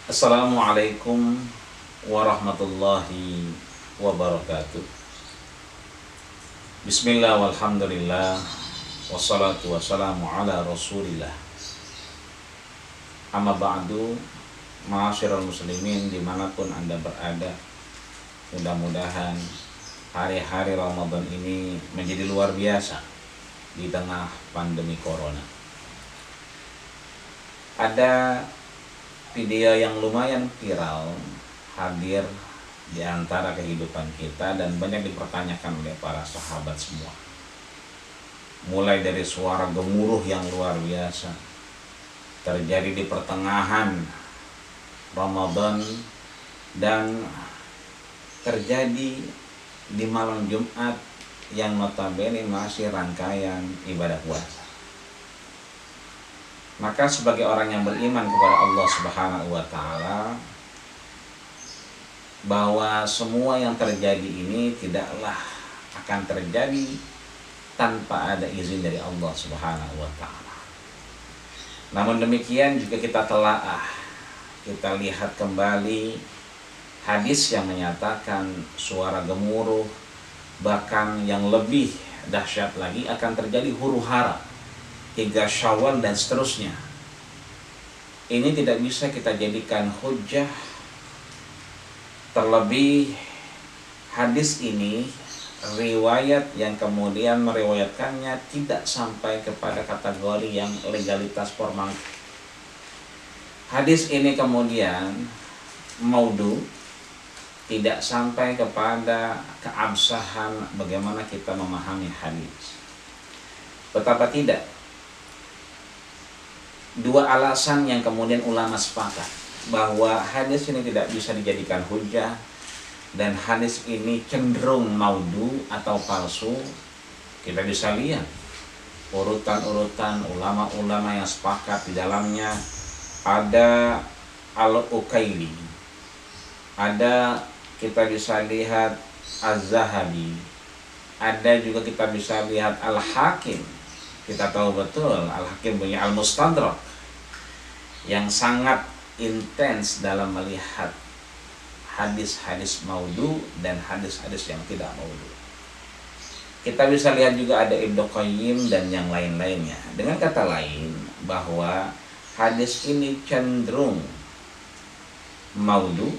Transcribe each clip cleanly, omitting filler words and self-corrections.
Assalamualaikum warahmatullahi wabarakatuh. Bismillah walhamdulillah wassalatu wassalamu ala rasulillah. Amma ba'du, ma'asyiral muslimin dimanapun anda berada, mudah-mudahan hari-hari Ramadan ini menjadi luar biasa di tengah pandemi corona. Ada video yang lumayan viral hadir di antara kehidupan kita dan banyak dipertanyakan oleh para sahabat semua. Mulai dari suara gemuruh yang luar biasa terjadi di pertengahan Ramadan dan terjadi di malam Jumat yang notabene masih rangkaian ibadah puasa. Maka sebagai orang yang beriman kepada Allah Subhanahu wa taala, bahwa semua yang terjadi ini tidaklah akan terjadi tanpa ada izin dari Allah Subhanahu wa taala. Namun demikian juga kita telaah, kita lihat kembali hadis yang menyatakan suara gemuruh, bahkan yang lebih dahsyat lagi akan terjadi huru-hara hingga Syawal dan seterusnya. Ini tidak bisa kita jadikan hujah. Terlebih hadis ini riwayat yang kemudian meriwayatkannya tidak sampai kepada kategori yang legalitas formal. Hadis ini kemudian maudhu, tidak sampai kepada keabsahan bagaimana kita memahami hadis. Betapa tidak. Dua alasan yang kemudian ulama sepakat bahwa hadis ini tidak bisa dijadikan hujah dan hadis ini cenderung maudhu atau palsu. Kita bisa lihat urutan-urutan ulama-ulama yang sepakat di dalamnya. Ada Al-Ukaili, ada kita bisa lihat Az-Zahabi, ada juga kita bisa lihat Al-Hakim. Kita tahu betul Al-Hakim punya Al-Mustadrak yang sangat intens dalam melihat hadis-hadis maudhu dan hadis-hadis yang tidak maudhu. Kita bisa lihat juga ada Ibnu Qayyim dan yang lain-lainnya. Dengan kata lain bahwa hadis ini cenderung maudhu,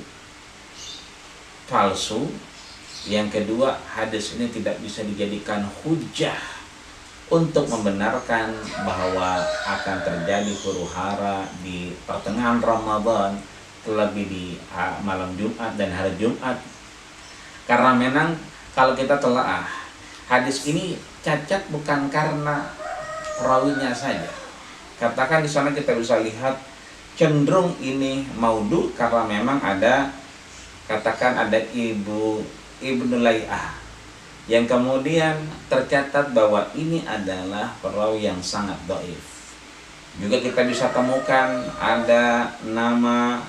palsu. Yang kedua, hadis ini tidak bisa dijadikan hujah untuk membenarkan bahwa akan terjadi huru-hara di pertengahan Ramadan, terlebih di malam Jumat dan hari Jumat. Karena memang kalau kita telaah, hadis ini cacat bukan karena perawinya saja. Katakan di sana kita bisa lihat cenderung ini maudhu karena memang ada, katakan ada Ibnu Lay'ah yang kemudian tercatat bahwa ini adalah perawi yang sangat dhaif. Juga kita bisa temukan ada nama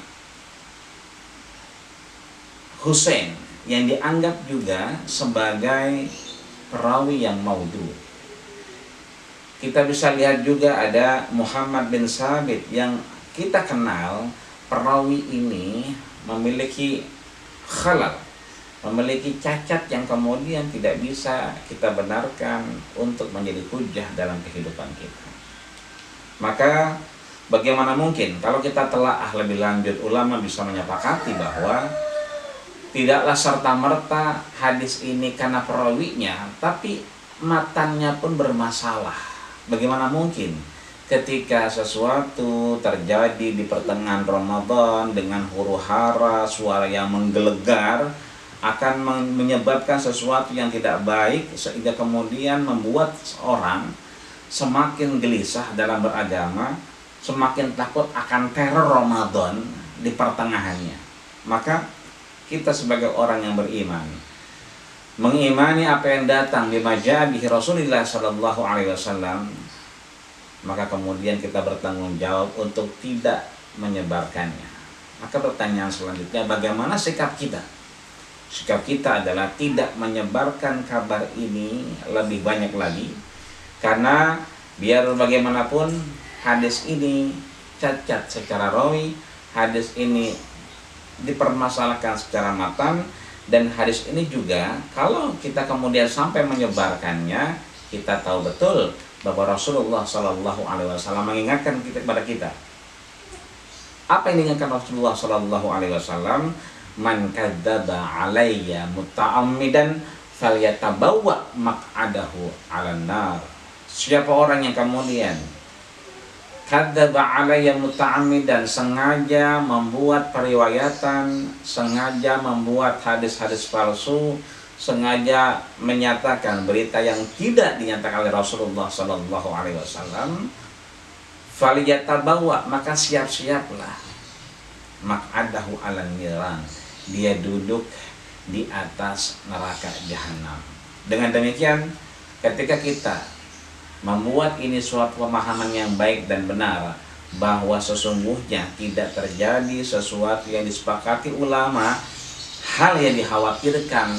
Husain yang dianggap juga sebagai perawi yang maudhu. Kita bisa lihat juga ada Muhammad bin Sabit yang kita kenal perawi ini memiliki khalal, memiliki cacat yang kemudian tidak bisa kita benarkan untuk menjadi hujah dalam kehidupan kita. Maka bagaimana mungkin kalau kita telaah lebih lanjut, ulama bisa menyepakati bahwa tidaklah serta-merta hadis ini karena perawinya, tapi matannya pun bermasalah. Bagaimana mungkin ketika sesuatu terjadi di pertengahan Ramadan dengan huru-hara, suara yang menggelegar, akan menyebabkan sesuatu yang tidak baik sehingga kemudian membuat orang semakin gelisah dalam beragama, semakin takut akan teror Ramadan di pertengahannya. Maka kita sebagai orang yang beriman mengimani apa yang datang di majabih Rasulullah sallallahu alaihi wasallam, maka kemudian kita bertanggung jawab untuk tidak menyebarkannya. Maka pertanyaan selanjutnya, bagaimana sikap kita? Sikap kita adalah tidak menyebarkan kabar ini lebih banyak lagi, karena biar bagaimanapun hadis ini cacat secara rawi, hadis ini dipermasalahkan secara matang, dan hadis ini juga kalau kita kemudian sampai menyebarkannya, kita tahu betul bahwa Rasulullah Shallallahu Alaihi Wasallam mengingatkan kepada kita. Apa yang diingatkan Rasulullah Shallallahu Alaihi Wasallam? Man kadzdzaba alayya muta'ammidan falyatabawwa maq'adahu 'alan nar. Siapa orang yang kemudian kadzdzaba alayya muta'ammidan, sengaja membuat periwayatan, sengaja membuat hadis-hadis palsu, sengaja menyatakan berita yang tidak dinyatakan oleh Rasulullah Sallallahu Alaihi Wasallam, falyatabawwa, maka siap-siaplah, maq'adahu 'alan niran, dia duduk di atas neraka jahanam. Dengan demikian, ketika kita membuat ini suatu pemahaman yang baik dan benar, bahwa sesungguhnya tidak terjadi sesuatu yang disepakati ulama, hal yang dikhawatirkan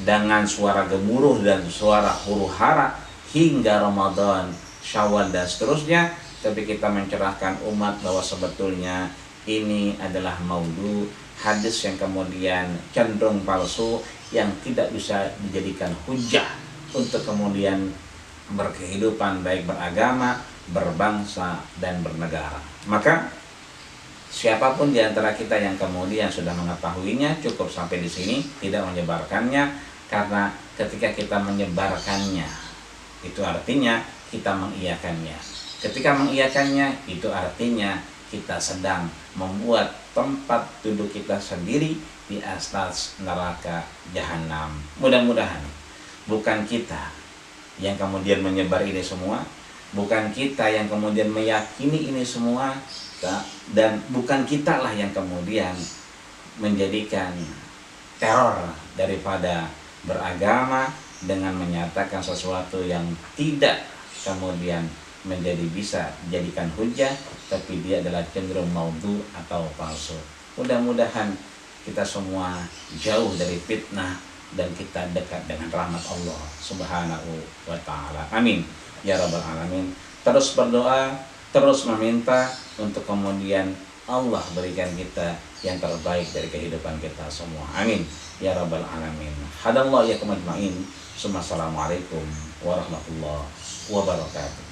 dengan suara gemuruh dan suara huru-hara hingga Ramadan, Syawal dan seterusnya, tapi kita mencerahkan umat bahwa sebetulnya ini adalah maudhu, hadis yang kemudian cenderung palsu, yang tidak bisa dijadikan hujah untuk kemudian berkehidupan baik beragama, berbangsa, dan bernegara. Maka siapapun di antara kita yang kemudian sudah mengetahuinya, cukup sampai di sini, tidak menyebarkannya, karena ketika kita menyebarkannya, itu artinya kita mengiyakannya. Ketika mengiyakannya, itu artinya kita sedang membuat tempat duduk kita sendiri di atas neraka jahanam. Mudah-mudahan bukan kita yang kemudian menyebar ini semua, bukan kita yang kemudian meyakini ini semua, dan bukan kita lah yang kemudian menjadikan teror daripada beragama dengan menyatakan sesuatu yang tidak kemudian menjadi bisa dijadikan hujah, tapi dia adalah cenderung maudhu atau palsu. Mudah-mudahan kita semua jauh dari fitnah dan kita dekat dengan rahmat Allah Subhanahu wa ta'ala. Amin ya rabbal alamin. Terus berdoa, terus meminta untuk kemudian Allah berikan kita yang terbaik dari kehidupan kita semua. Amin ya rabbal alamin. Hadallahu iyyakum ajmain. Assalamualaikum warahmatullahi wabarakatuh.